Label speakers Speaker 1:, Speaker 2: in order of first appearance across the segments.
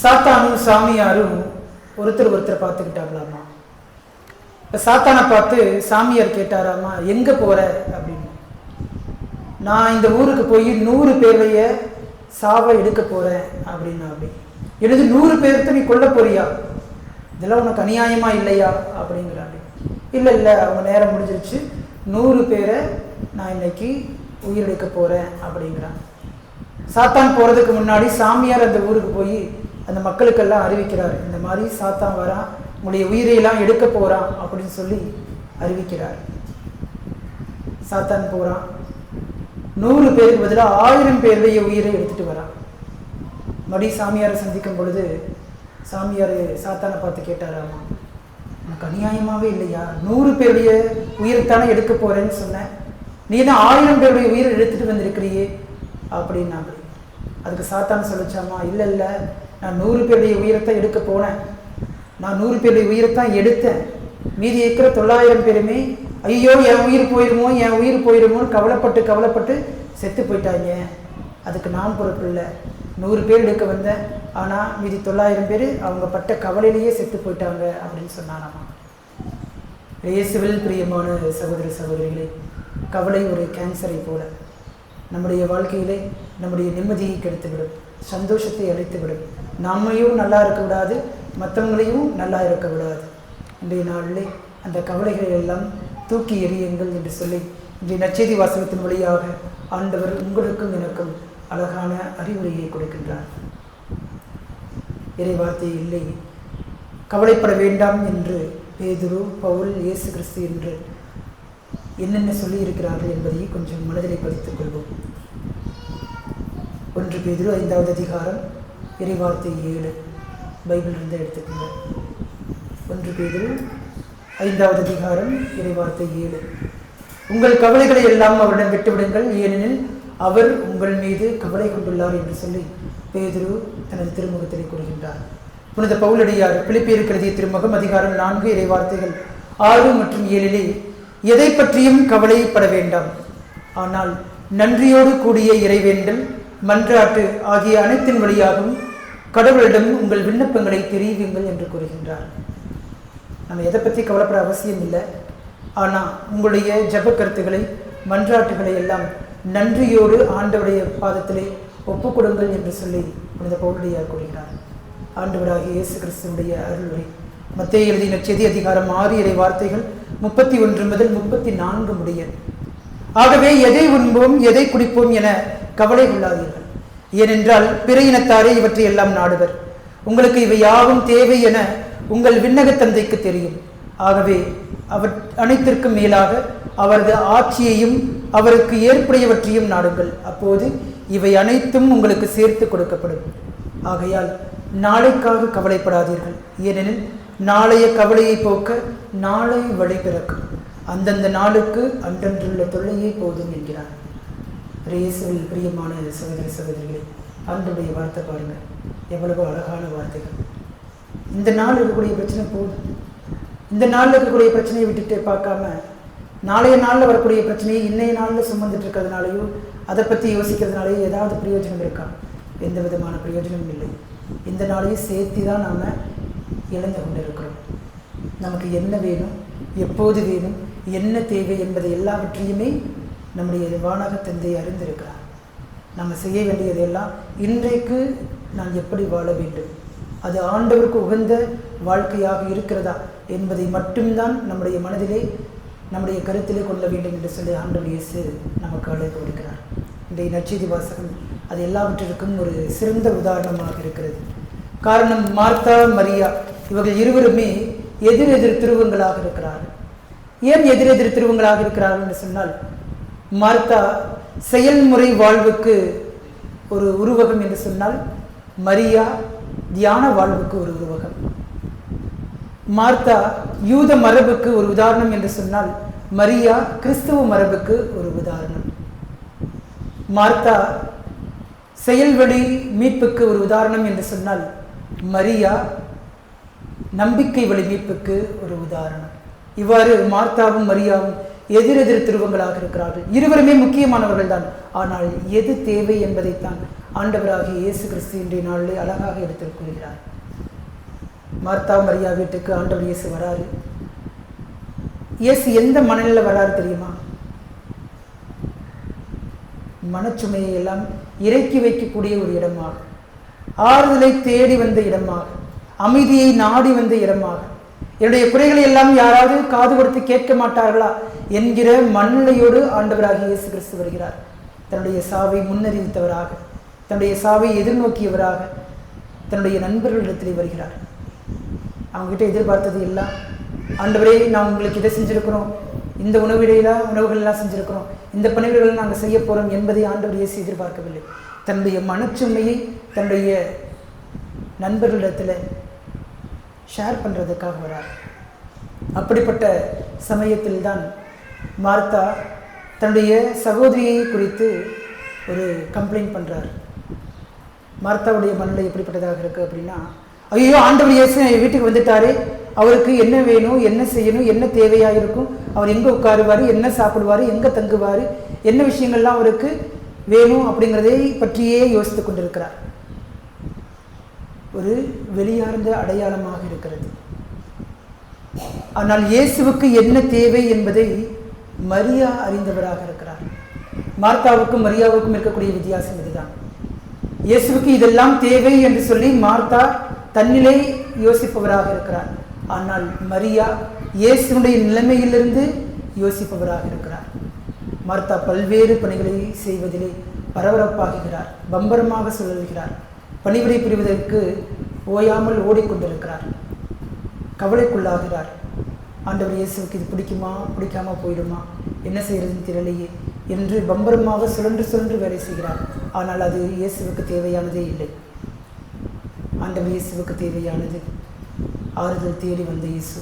Speaker 1: சாத்தானும் சாமியாரும் ஒருத்தர் பார்த்துக்கிட்டாங்களாமா. சாத்தானை பார்த்து சாமியார் கேட்டாராமா, எங்கே போகிற அப்படின்னு. நான் இந்த ஊருக்கு போய் 100 பேரைய சாவை எடுக்க போகிறேன் அப்படின்னா. எனது 100 பேர்த்த நீ கொல்ல போறியா? இதெல்லாம் உனக்கு அநியாயமா இல்லையா அப்படிங்கிறாங்க. இல்லை இல்லை, அவங்க நேரம் முடிஞ்சிருச்சு, 100 பேரை நான் இன்னைக்கு உயிரெடுக்க போகிறேன் அப்படிங்கிறாங்க. சாத்தான் போகிறதுக்கு முன்னாடி சாமியார் அந்த ஊருக்கு போய் அந்த மக்களுக்கெல்லாம் அறிவிக்கிறார், இந்த மாதிரி சாத்தான் வரான், உங்களுடைய உயிரையெல்லாம் எடுக்க போகிறான் அப்படின்னு சொல்லி அறிவிக்கிறார். சாத்தான் போகிறான், 100 பேருக்கு பதிலாக 1000 பேருடைய உயிரை எடுத்துட்டு வரான். மடி சாமியாரை சந்திக்கும் பொழுது சாமியார் சாத்தானை பார்த்து கேட்டாராமா, உனக்கு அநியாயமாகவே இல்லையா? 100 பேருடைய உயிரைத்தானே எடுக்க போகிறேன்னு சொன்னேன், நீ தான் 1000 பேருடைய உயிரை எடுத்துட்டு வந்திருக்கிறியே அப்படின்னாங்க. அதுக்கு சாத்தான் சொல்லிச்சாமா, இல்லை இல்லை, நான் 100 பேருடைய உயிரைத்தான் எடுக்க போனேன், நான் 100 பேருடைய உயிரைத்தான் எடுத்தேன், மீதி இருக்கிற 900 பேருமே ஐயோ என் உயிர் போயிடுமோன்னு கவலைப்பட்டு செத்து போயிட்டாங்க. அதுக்கு நான் பொறுப்பு இல்லை, 100 பேர் எடுக்க வந்தேன், ஆனால் மீதி 900 பேர் அவங்க பட்ட கவலையிலேயே செத்து போயிட்டாங்க அப்படின்னு சொன்னானாமா. இயேசுவில் பிரியமான சகோதர சகோதரிகளே, கவலை ஒரு கேன்சரை போல நம்முடைய வாழ்க்கையிலே நம்முடைய நிம்மதியை கெடுத்துவிடும், சந்தோஷத்தை அளித்துவிடும். நம்மையும் நல்லா இருக்க விடாது, மற்றவங்களையும் நல்லா இருக்க விடாது. இன்றைய நாளிலே அந்த கவலைகளை எல்லாம் தூக்கி எறியுங்கள் என்று சொல்லி இன்றைய நற்செய்தி வாசகத்தின் வழியாக ஆண்டவர் உங்களுக்கும் எனக்கும் அழகான அறிவுரையை கொடுக்கின்றார். இறை வார்த்தை இல்லை, கவலைப்பட வேண்டாம் என்று பேதுரு, பவுல், இயேசு கிறிஸ்து என்று என்னென்ன சொல்லி இருக்கிறார்கள் என்பதை கொஞ்சம் மனதிலே பதித்துக் கொள்வோம். 1 பேதுரு 5வது அதிகாரம் இறை வார்த்தை 7, பைபிள் இருந்து எடுத்துக்கோங்க. 1 பேதுரு 5வது அதிகாரம் இறை வார்த்தை 7. உங்கள் கவலைகளை எல்லாம் அவரிடம் விட்டுவிடுங்கள், ஏனெனில் அவர் உங்கள் மீது கவலை கொண்டுள்ளார் என்று சொல்லி பேதுரு தனது திருமுகத்திலே கூறுகின்றார். புனித பவுலடியார் பிலிப்பியருக்கு எழுதிய திருமுகம் அதிகாரம் 4 இறை வார்த்தைகள் 6 மற்றும் 7 எதை பற்றியும் கவலைப்பட வேண்டாம், ஆனால் நன்றியோடு கூடிய இறைவேண்டல், மன்றாட்டு ஆகிய அனைத்தின் வழியாகவும் கடவுளிடம் உங்கள் விண்ணப்பங்களை தெரிவியுங்கள் என்று கூறுகின்றார். நம்ம எதை பற்றி கவலைப்பட அவசியம் இல்லை, ஆனால் உங்களுடைய ஜப கருத்துக்களை, மன்றாட்டுகளை எல்லாம் நன்றியோடு ஆண்டவருடைய பாதத்திலே ஒப்புக் கொடுங்கள் என்று சொல்லி புனித பவுலடியார் கூறுகிறார். ஆண்டவராகிய இயேசு கிறிஸ்துவினுடைய அருள்வரை மத்தேயு எழுதிய நற்செய்தி அதிகாரம் 6 இறை வார்த்தைகள் 31 முதல் 34 முடிய. ஆகவே எதை உண்போம் எதை குடிப்போம் என கவலை கொள்ளாதீர்கள், ஏனென்றால் பிற இனத்தாரே இவற்றை எல்லாம் நாடுவர். உங்களுக்கு இவை யாவும் தேவை என உங்கள் விண்ணக தந்தைக்கு தெரியும். ஆகவே அவர் அனைத்திற்கும் மேலாக அவரது ஆட்சியையும் அவருக்கு ஏற்புடையவற்றையும் நாடுங்கள், அப்போது இவை அனைத்தும் உங்களுக்கு சேர்த்து கொடுக்கப்படும். ஆகையால் நாளைக்காக கவலைப்படாதீர்கள், ஏனெனில் நாளைய கவலையை போக்க நாளை வழி பிறக்கும், அந்தந்த நாளுக்கு அன்றன்றுள்ள தொல்லையே போதும் என்கிறார். இயேசுவில் பிரியமான சகோதர சகோதரிகளே, ஆண்டவருடைய வார்த்தை பாருங்க, எவ்வளவு அழகான வார்த்தைகள். இந்த நாள் இருக்கக்கூடிய பிரச்சனை போதும், இந்த நாளில் இருக்கக்கூடிய பிரச்சனையை விட்டுட்டு பார்க்காம நாளைய நாளில் வரக்கூடிய பிரச்சனையை இன்னைய நாளில் சுமந்துட்டு இருக்கிறதுனாலையோ அதை பற்றி யோசிக்கிறதுனாலையோ ஏதாவது பிரயோஜனம் இருக்கா? எந்த விதமான பிரயோஜனமும் இல்லை. இந்த நாளையும் சேர்த்து தான் நாம் இழந்து கொண்டு இருக்கிறோம். நமக்கு என்ன வேணும், எப்போது வேணும், என்ன தேவை என்பதை எல்லாவற்றையுமே நம்முடைய வானக தந்தை அறிந்திருக்கிறார். நம்ம செய்ய வேண்டியதெல்லாம் இன்றைக்கு நான் எப்படி வாழ வேண்டும், அது ஆண்டவருக்கு உகந்த வாழ்க்கையாக இருக்கிறதா என்பதை மட்டும்தான் நம்முடைய மனதிலே, நம்முடைய கருத்திலே கொள்ள வேண்டும் என்று சொல்லி ஆண்டவர் இயேசு நமக்கு அழைப்பு கொடுக்கிறார். இன்றைய நற்செய்தி வாசகம் அது எல்லாவற்றிற்கும் ஒரு சிறந்த உதாரணமாக இருக்கிறது. காரணம், மார்த்தா, மரியா இவர்கள் இருவருமே எதிரெதிர் துருவங்களாக இருக்கிறார்கள். ஏன் எதிரெதிர் துருவங்களாக இருக்கிறார்கள் என்று சொன்னால், மார்த்தா செயல்முறை வாழ்வுக்கு ஒரு உருவகம் என்று சொன்னால், மரியா தியான வாழ்வுக்கு ஒரு உருவகம். மார்த்தா யூத மரபுக்கு ஒரு உதாரணம் என்று சொன்னால், மரியா கிறிஸ்துவ மரபுக்கு ஒரு உதாரணம். மார்த்தா செயல்வழி மீட்புக்கு ஒரு உதாரணம் என்று சொன்னால், மரியா நம்பிக்கை வழி மீட்புக்கு ஒரு உதாரணம். இவ்வாறு மார்த்தாவும் மரியாவும் எதிரெதிர் துருவங்களாக இருக்கிறார்கள். இருவருமே முக்கியமானவர்கள் தான். ஆனால் எது தேவை என்பதைத்தான் ஆண்டவராகிய இயேசு கிறிஸ்து இன்றைய நாளில் அழகாக எடுத்துக் கூறுகிறார். மார்த்தா மரியா வீட்டுக்கு ஆண்டவர் இயேசு வராரு. இயேசு எந்த மனநிலையில் வராரு தெரியுமா? மனச்சுமையை எல்லாம் இறக்கி வைக்கக்கூடிய ஒரு இடமாக, ஆறுதலை தேடி வந்த இடமாக, அமைதியை நாடி வந்த இடமாக, என்னுடைய குறைகளை எல்லாம் யாராவது காது கொடுத்து கேட்க மாட்டார்களா என்கிற மனநிலையோடு ஆண்டவராகிய இயேசு கிறிஸ்து வருகிறார். தன்னுடைய சாவை முன்னறிவித்தவராக, தன்னுடைய சாவை எதிர்நோக்கியவராக தன்னுடைய நண்பர்களிடத்திலே வருகிறார். அவங்ககிட்ட எதிர்பார்த்தது எல்லாம், ஆண்டவரே நான் உங்களுக்கு இதை செஞ்சுருக்கிறோம், இந்த உணவுகளெல்லாம் செஞ்சுருக்கிறோம், இந்த பணிகளை நாங்கள் செய்ய போகிறோம் என்பதை ஆண்டவர் இயேசு எதிர்பார்க்கவில்லை. தன்னுடைய மனச்சுமையை தன்னுடைய நண்பர்களிடத்தில் ஷேர் பண்ணுறதுக்காக வரார். அப்படிப்பட்ட சமயத்தில் தான் மார்த்தா தன்னுடைய சகோதரியை குறித்து ஒரு கம்ப்ளைண்ட் பண்ணுறார். மார்த்தாவுடைய மனநிலை எப்படிப்பட்டதாக இருக்குது அப்படின்னா, ஐயோ ஆண்டவர் இயேசு வீட்டுக்கு வந்துட்டாரு, அவருக்கு என்ன வேணும், என்ன செய்யணும், என்ன தேவையாக இருக்கும், அவர் எங்கே உட்காருவார், என்ன சாப்பிடுவார், எங்கே தங்குவார், என்ன விஷயங்கள்லாம் அவருக்கு வேணும் அப்படிங்கிறதை பற்றியே யோசித்து கொண்டிருக்கிறார். ஒரு வெளியார்ந்த அடையாளமாக இருக்கிறது. ஆனால் இயேசுவுக்கு என்ன தேவை என்பதை மரியா அறிந்தவராக இருக்கிறார். மார்த்தாவுக்கும் மரியாவுக்கும் இருக்கக்கூடிய வித்தியாசம் இதுதான். இயேசுவுக்கு இதெல்லாம் தேவை என்று சொல்லி மார்த்தா தன்னிலை யோசிப்பவராக இருக்கிறார். ஆனால் மரியா இயேசுடைய நிலைமையிலிருந்து யோசிப்பவராக இருக்கிறார். மார்த்தா பல்வேறு பணிகளை செய்வதிலே பரபரப்பாகிறார், பம்பரமாக சுழல்கிறார், பணிவிடை புரிவதற்கு ஓயாமல் ஓடிக்கொண்டிருக்கிறார், கவலைக்குள்ளாகிறார். ஆண்டவர் இயேசுவுக்கு இது பிடிக்குமா, பிடிக்காம போயிடுமா, என்ன செய்யறதுன்னு தெரியலையே என்று பம்பரமாக சுழன்று சுழன்று வேலை செய்கிறார். ஆனால் அது இயேசுவுக்கு தேவையானதே இல்லை. ஆண்டவர் இயேசுவுக்கு தேவையானது ஆறுதல் தேடி வந்த இயேசு,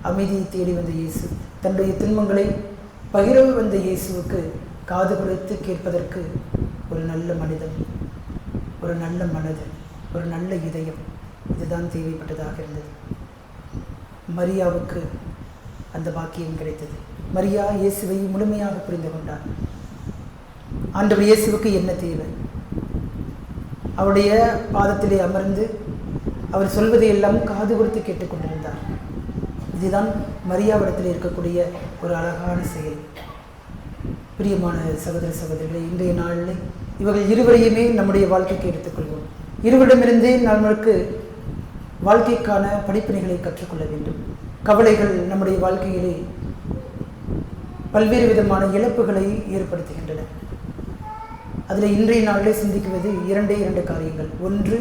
Speaker 1: அமைதியை தேடி வந்த இயேசு, தன்னுடைய துன்பங்களை பகிர வந்த இயேசுவுக்கு காது கொடுத்து கேட்பதற்கு ஒரு நல்ல மனிதன், ஒரு நல்ல மனது, ஒரு நல்ல இதயம், இதுதான் தேவைப்பட்டதாக இருந்தது. மரியாவுக்கு அந்த பாக்கியம் கிடைத்தது. மரியா இயேசுவை முழுமையாக புரிந்து கொண்டார். ஆண்டவர் இயேசுவுக்கு என்ன தேவை, அவருடைய பாதத்திலே அமர்ந்து அவர் சொல்வதை எல்லாம் காது கொடுத்து கேட்டுக்கொண்டிருந்தார். இதுதான் மரியாவிடத்தில் இருக்கக்கூடிய ஒரு அழகான செயல். பிரியமான சகோதர சகோதரிகளை, இன்றைய நாளில் இவர்கள் இருவரையுமே நம்முடைய வாழ்க்கைக்கு எடுத்துக்கொள்வோம். இருவரிடமிருந்தே நம்மளுக்கு வாழ்க்கைக்கான படிப்பினைகளை கற்றுக்கொள்ள வேண்டும். கவலைகள் நம்முடைய வாழ்க்கையிலே பல்வேறு விதமான இழப்புகளை ஏற்படுத்துகின்றன. அதில் இன்றைய நாளிலே சிந்திக்குவது இரண்டு காரியங்கள். ஒன்று,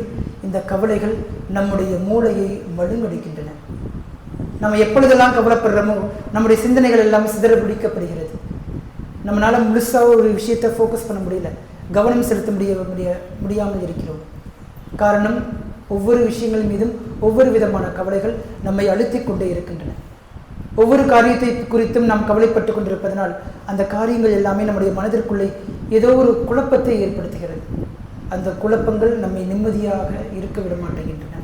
Speaker 1: இந்த கவலைகள் நம்முடைய மூளையை மழுங்கடிக்கின்றன. நம்ம எப்பொழுதெல்லாம் கவலைப்படுறோமோ நம்முடைய சிந்தனைகள் எல்லாம் சிதறபிடிக்கப்படுகிறது. நம்மளால் முழுசாக ஒரு விஷயத்தை ஃபோக்கஸ் பண்ண முடியல, கவனம் செலுத்த முடியாமல் இருக்கிறோம். காரணம், ஒவ்வொரு விஷயங்கள் மீதும் ஒவ்வொரு விதமான கவலைகள் நம்மை அழுத்தி கொண்டே இருக்கின்றன. ஒவ்வொரு காரியத்தை குறித்தும் நாம் கவலைப்பட்டு கொண்டிருப்பதனால் அந்த காரியங்கள் எல்லாமே நம்முடைய மனதிற்குள்ளே ஏதோ ஒரு குழப்பத்தை ஏற்படுத்துகிறது. அந்த குழப்பங்கள் நம்மை நிம்மதியாக இருக்க விட மாட்டேங்கின்றன.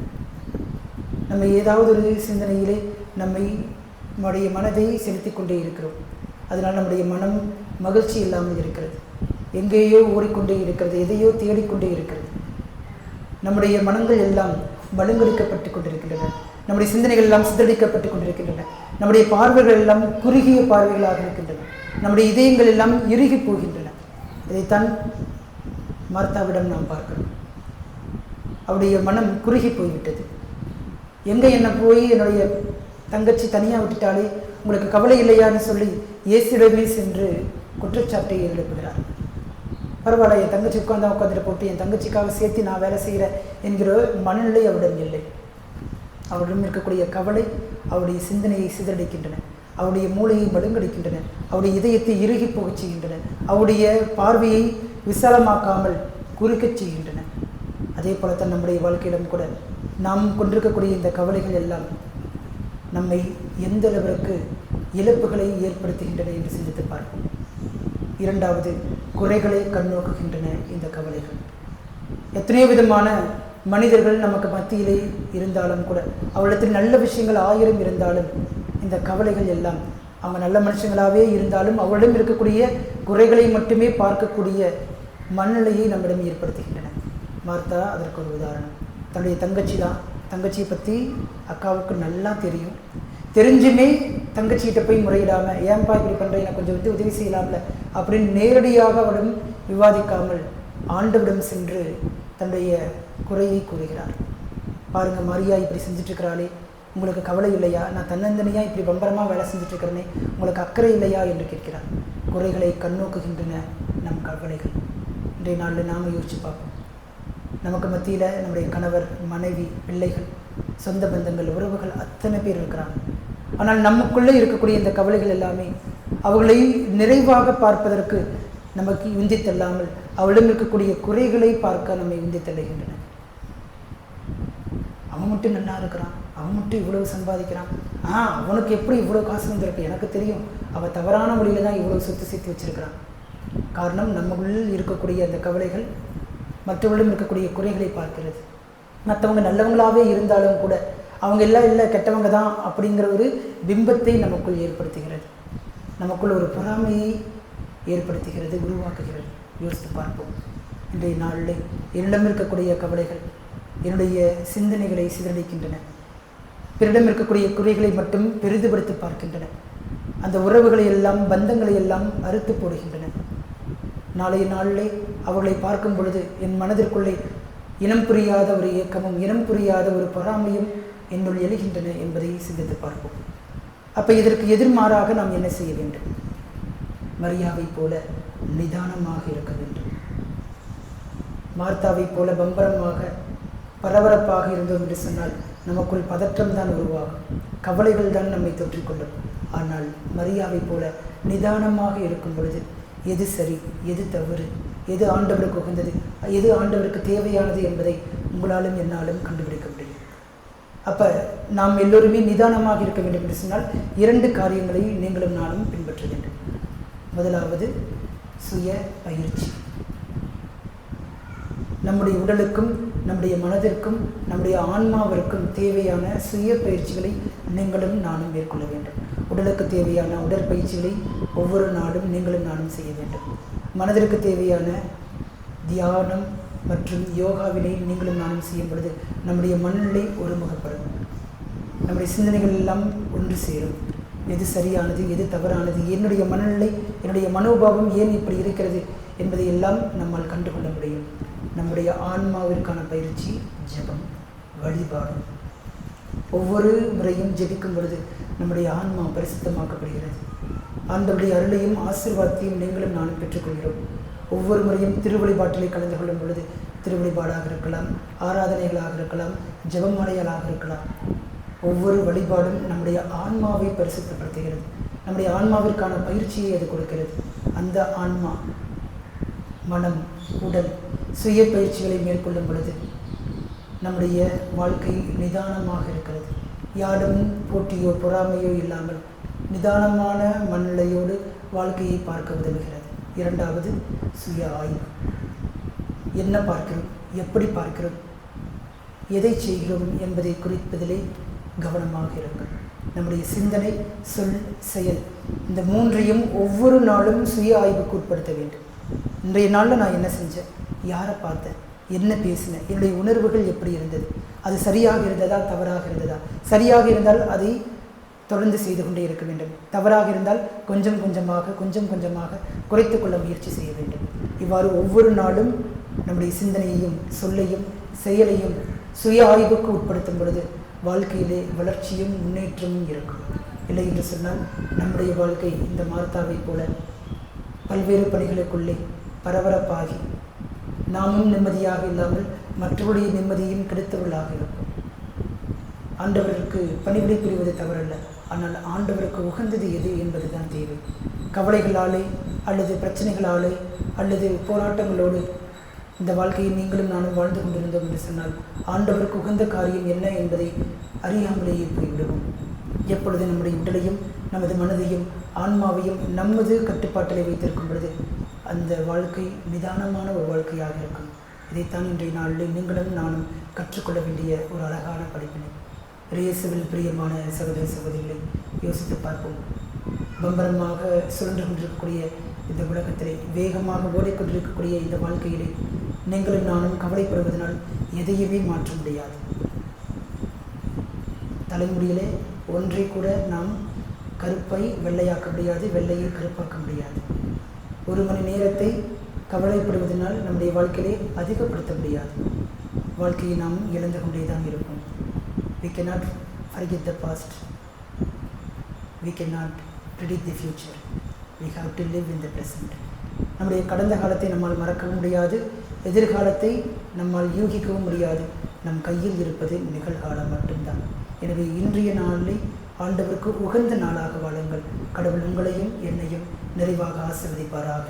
Speaker 1: நம்ம ஏதாவது ஒரு சிந்தனையிலே நம்முடைய மனதை செலுத்தி கொண்டே இருக்கிறோம். அதனால் நம்முடைய மனம் மகிழ்ச்சி இல்லாமல் இருக்கிறது, எங்கேயோ ஓடிக்கொண்டே இருக்கிறது, எதையோ தேடிக்கொண்டே இருக்கிறது. நம்முடைய மனங்கள் எல்லாம் மழுங்கடிக்கப்பட்டு கொண்டிருக்கின்றன, நம்முடைய சிந்தனைகள் எல்லாம் சிதறடிக்கப்பட்டு கொண்டிருக்கின்றன, நம்முடைய பார்வைகள் எல்லாம் குறுகிய பார்வைகளாக இருக்கின்றன, நம்முடைய இதயங்கள் எல்லாம் இறுகி போகின்றன. இதைத்தான் மார்த்தாவிடம் நாம் பார்க்கிறோம். அவருடைய மனம் குறுகி போய்விட்டது. எங்கே என்னை போய் என்னுடைய தங்கச்சி தனியாக விட்டுட்டாலே உங்களுக்கு கவலை இல்லையான்னு சொல்லி இயேசுவிடமே சென்று குற்றச்சாட்டை எழுப்புகிறார். பரவாயில்ல, என் தங்கச்சி உட்காந்துட்டு போட்டு என் தங்கச்சிக்காக சேர்த்து நான் வேலை செய்கிறேன் என்கிற மனநிலை அவரிடம் இல்லை. அவரிடம் இருக்கக்கூடிய கவலை அவருடைய சிந்தனையை சிதறடிக்கின்றன, அவருடைய மூளையை மழுங்கடிக்கின்றன, அவருடைய இதயத்தை இறுகி போகச் செய்கின்றன, அவருடைய பார்வையை விசாலமாக்காமல் குறுக்கச் செய்கின்றன. அதே போலத்தான் நம்முடைய வாழ்க்கையிடம் கூட நாம் கொண்டிருக்கக்கூடிய இந்த கவலைகள் எல்லாம் நம்மை எந்த அளவிற்கு இழப்புகளை ஏற்படுத்துகின்றன என்று சிந்தித்து பார்ப்போம். இரண்டாவது, குறைகளை கண்ணோக்குகின்றன இந்த கவலைகள். எத்தனையோ விதமான மனிதர்கள் நமக்கு மத்தியிலே இருந்தாலும் கூட, அவளிடத்தில் நல்ல விஷயங்கள் 1000 இருந்தாலும் இந்த கவலைகள் எல்லாம், அவங்க நல்ல மனுஷங்களாகவே இருந்தாலும் அவளிடம் இருக்கக்கூடிய குறைகளை மட்டுமே பார்க்கக்கூடிய மனநிலையை நம்மிடம் ஏற்படுத்துகின்றன. மார்த்தா அதற்கு ஒரு உதாரணம். தன்னுடைய தங்கச்சி தான். தங்கச்சியை பற்றி அக்காவுக்கு நல்லா தெரியும். தெரிஞ்சுமே தங்கச்சிகிட்ட போய் முறையிடாமல், ஏன்பா இப்படி பண்ணுறேன், எனக்கு கொஞ்சம் உதவி செய்யலாம்ல அப்படின்னு நேரடியாக அவரிடம் விவாதிக்காமல் ஆண்டவரிடம் சென்று தன்னுடைய குறையை கூறுகிறார். பாருங்கள், மரியா இப்படி செஞ்சிட்ருக்கிறாளே, உங்களுக்கு கவலை இல்லையா? நான் தன்னந்தனியாக இப்படி பம்பரமாக வேலை செஞ்சிட்ருக்கிறேனே, உங்களுக்கு அக்கறை இல்லையா என்று கேட்கிறார். குறைகளை கண்ணோக்குகின்றன நம் கவலைகள். இன்றைய நாளில் நாம் யோசித்து பார்ப்போம். நமக்கு மத்தியில் நம்முடைய கணவர், மனைவி, பிள்ளைகள், சொந்த பந்தங்கள், உறவுகள் அத்தனை பேர் இருக்கிறாங்க. ஆனால் நமக்குள்ளே இருக்கக்கூடிய இந்த கவலைகள் எல்லாமே அவர்களை நிறைவாக பார்ப்பதற்கு நமக்கு உந்தி தள்ளாமல் அவளிடம் இருக்கக்கூடிய குறைகளை பார்க்க நம்மை உந்தி தள்ளுகின்றன. அவன் மட்டும் நல்லா இருக்கிறான், அவன் மட்டும் இவ்வளவு சம்பாதிக்கிறான், அவனுக்கு எப்படி இவ்வளோ காசு வந்திருக்கு, எனக்கு தெரியும், அவன் தவறான வழியில் தான் இவ்வளோ சொத்து சேர்த்து வச்சிருக்கிறான். காரணம், நம்முள் இருக்கக்கூடிய அந்த கவலைகள் மற்றவர்களும் இருக்கக்கூடிய குறைகளை பார்க்கிறது. மற்றவங்க நல்லவங்களாகவே இருந்தாலும் கூட அவங்க எல்லாம் இல்லை கெட்டவங்க தான் அப்படிங்கிற ஒரு பிம்பத்தை நமக்குள் ஏற்படுத்துகிறது. நமக்குள் ஒரு பொறாமையை ஏற்படுத்துகிறது, உருவாக்குகிறது. யோசித்து பார்ப்போம். இன்றைய நாளில் என்னிடம் இருக்கக்கூடிய கவலைகள் என்னுடைய சிந்தனைகளை சிதறடிக்கின்றன. பிறரிடம் இருக்கக்கூடிய குறைகளை மட்டும் பெரிதுபடுத்தி பார்க்கின்றன. அந்த உறவுகளை எல்லாம், பந்தங்களை எல்லாம் அறுத்து போடுகின்றன. நாளைய நாளிலே அவர்களை பார்க்கும் பொழுது என் மனதிற்குள்ளே இனம் புரியாத ஒரு இயக்கமும் இனம் புரியாத ஒரு பொறாமையும் என்னுள் எழுகின்றன என்பதை சிந்தித்து பார்ப்போம். அப்போ இதற்கு எதிர்மாறாக நாம் என்ன செய்ய வேண்டும்? மரியாவை போல நிதானமாக இருக்க வேண்டும். மார்த்தாவை போல பம்பரமாக பரபரப்பாக இருந்தோம் என்று சொன்னால் நமக்குள் பதற்றம் தான் உருவாகும், கவலைகள் தான் நம்மை தொற்றிக்கொள்ளும். ஆனால் மரியாவை போல நிதானமாக இருக்கும் பொழுது எது சரி, எது தவறு, எது ஆண்டவருக்கு உகந்தது, எது ஆண்டவருக்கு தேவையானது என்பதை உங்களாலும் என்னாலும் கண்டுபிடிக்க முடியும். அப்போ நாம் எல்லோருமே நிதானமாக இருக்க வேண்டும் என்று சொன்னால் 2 காரியங்களை நீங்களும் நானும் பின்பற்ற வேண்டும். முதலாவது சுய பயிற்சி. நம்முடைய உடலுக்கும் நம்முடைய மனதிற்கும் நம்முடைய ஆன்மாவிற்கும் தேவையான சுய பயிற்சிகளை நீங்களும் நானும் மேற்கொள்ள வேண்டும். உடலுக்கு தேவையான உடற்பயிற்சிகளை ஒவ்வொரு நாளும் நீங்களும் நானும் செய்ய வேண்டும். மனதிற்கு தேவையான தியானம் மற்றும் யோகாவினை நீங்களும் நானும் செய்யும் பொழுது நம்முடைய மனநிலை ஒருமுகப்படும், நம்முடைய சிந்தனைகள் எல்லாம் ஒன்று சேரும். எது சரியானது, எது தவறானது, என்னுடைய மனநிலை, என்னுடைய மனோபாவம் ஏன் இப்படி இருக்கிறது என்பதை எல்லாம் நம்மால் கண்டுகொள்ள முடியும். நம்முடைய ஆன்மாவிற்கான பயிற்சி ஜெபம், வழிபாடு. ஒவ்வொரு முறையும் ஜெபிக்கும் பொழுது நம்முடைய ஆன்மா பரிசுத்தமாக்கப்படுகிறது. ஆண்டவருடைய அருளையும் ஆசீர்வாதத்தையும் நீங்களும் நானும் பெற்றுக்கொள்கிறோம். ஒவ்வொரு முறையும் திருவழிபாட்டிலே கலந்து கொள்ளும் பொழுது, திருவழிபாடாக இருக்கலாம், ஆராதனைகளாக இருக்கலாம், ஜெபமாலைகளாக இருக்கலாம், ஒவ்வொரு வழிபாடும் நம்முடைய ஆன்மாவை பரிசுத்தப்படுத்துகிறது. நம்முடைய ஆன்மாவிற்கான பயிற்சியை அது கொடுக்கிறது. அந்த ஆன்மா, மனம், உடல் சுய பயிற்சிகளை மேற்கொள்ளும் பொழுது நம்முடைய வாழ்க்கை நிதானமாக இருக்கிறது. யாரும் போட்டியோ பொறாமையோ இல்லாமல் நிதானமான மனநிலையோடு வாழ்க்கையை பார்க்க உதவுகிறது. 2வது சுய ஆய்வு. என்ன பார்க்கிறோம், எப்படி பார்க்கிறோம், எதை செய்கிறோம் என்பதை குறிப்பதிலே கவனமாக இருக்கும். நம்முடைய சிந்தனை, சொல், செயல் இந்த 3ஐயும் ஒவ்வொரு நாளும் சுய ஆய்வுக்கு உட்படுத்த வேண்டும். இன்றைய நாளில் நான் என்ன செஞ்சேன், யாரை பார்த்தேன், என்ன பேசினேன், என்னுடைய உணர்வுகள் எப்படி இருந்தது, அது சரியாக இருந்ததா தவறாக இருந்ததா, சரியாக இருந்தால் அதை தொடர்ந்து செய்து கொண்டே இருக்க வேண்டும், தவறாக இருந்தால் கொஞ்சம் கொஞ்சமாக குறைத்து கொள்ள முயற்சி செய்ய வேண்டும். இவ்வாறு ஒவ்வொரு நாளும் நம்முடைய சிந்தனையையும் சொல்லையும் செயலையும் சுய ஆய்வுக்கு உட்படுத்தும் பொழுது வாழ்க்கையிலே வளர்ச்சியும் முன்னேற்றமும் இருக்கும். இல்லை என்று சொன்னால் நம்முடைய வாழ்க்கை இந்த மார்த்தாவை போல பல்வேறு பணிகளுக்குள்ளே பரபரப்பாகி நாமும் நிம்மதியாக இல்லாமல் மற்றவருடைய நிம்மதியும் கெடுத்தவர்களாக இருக்கும். ஆண்டவருக்கு பணிவிடை புரிவது தவறல்ல, ஆனால் ஆண்டவருக்கு உகந்தது எது என்பது தான் தேவை. கவலைகளாலே அல்லது பிரச்சனைகளாலே அல்லது போராட்டங்களோடு இந்த வாழ்க்கையை நீங்களும் நானும் வாழ்ந்து கொண்டிருந்தோம் என்று சொன்னால் ஆண்டவருக்கு உகந்த காரியம் என்ன என்பதை அறியாமலேயே போய்விடுவோம். எப்பொழுது நம்முடைய உடலையும் நமது மனதையும் ஆன்மாவையும் நமது கட்டுப்பாட்டிலே வைத்திருக்கும் பொழுது அந்த வாழ்க்கை நிதானமான ஒரு வாழ்க்கையாக இருக்கும். இதைத்தான் இன்றைய நாளில் நீங்களும் நானும் கற்றுக்கொள்ள வேண்டிய ஒரு அழகான படிப்பினை. இயேசுவில் பிரியமான சகோதர சகோதரிகளை யோசித்து பார்ப்போம். பம்பரமாக சுழன்று கொண்டிருக்கக்கூடிய இந்த உலகத்திலே வேகமாக ஓடிக்கொண்டிருக்கக்கூடிய இந்த வாழ்க்கையிலே நீங்களும் நானும் கவலைப்படுவதனால் எதையுமே மாற்ற முடியாது. தலைமுடியிலே ஒன்றை கூட நாம் கருப்பை வெள்ளையாக்க முடியாது, வெள்ளையை கருப்பாக்க முடியாது. 1 மணி நேரத்தை கவலைப்படுவதனால் நம்முடைய வாழ்க்கையிலே அதிகப்படுத்த முடியாது. வாழ்க்கையை நாம் இழந்து கொண்டே தான் இருக்கும். We cannot forget the past. We cannot predict the future. We have to live in the present. நம்முடைய கடந்த காலத்தை நம்மால் மறக்கவும் முடியாது, எதிர்காலத்தை நம்மால் யூகிக்கவும் முடியாது. நம் கையில் இருப்பது நிகழ்காலம் மட்டும்தான். எனவே இன்றைய நாளை ஆண்டவருக்கு உகந்த நாளாக வாழுங்கள். கடவுள் உங்களையும் என்னையும் நிறைவாக ஆசீர்வதிப்பாராக.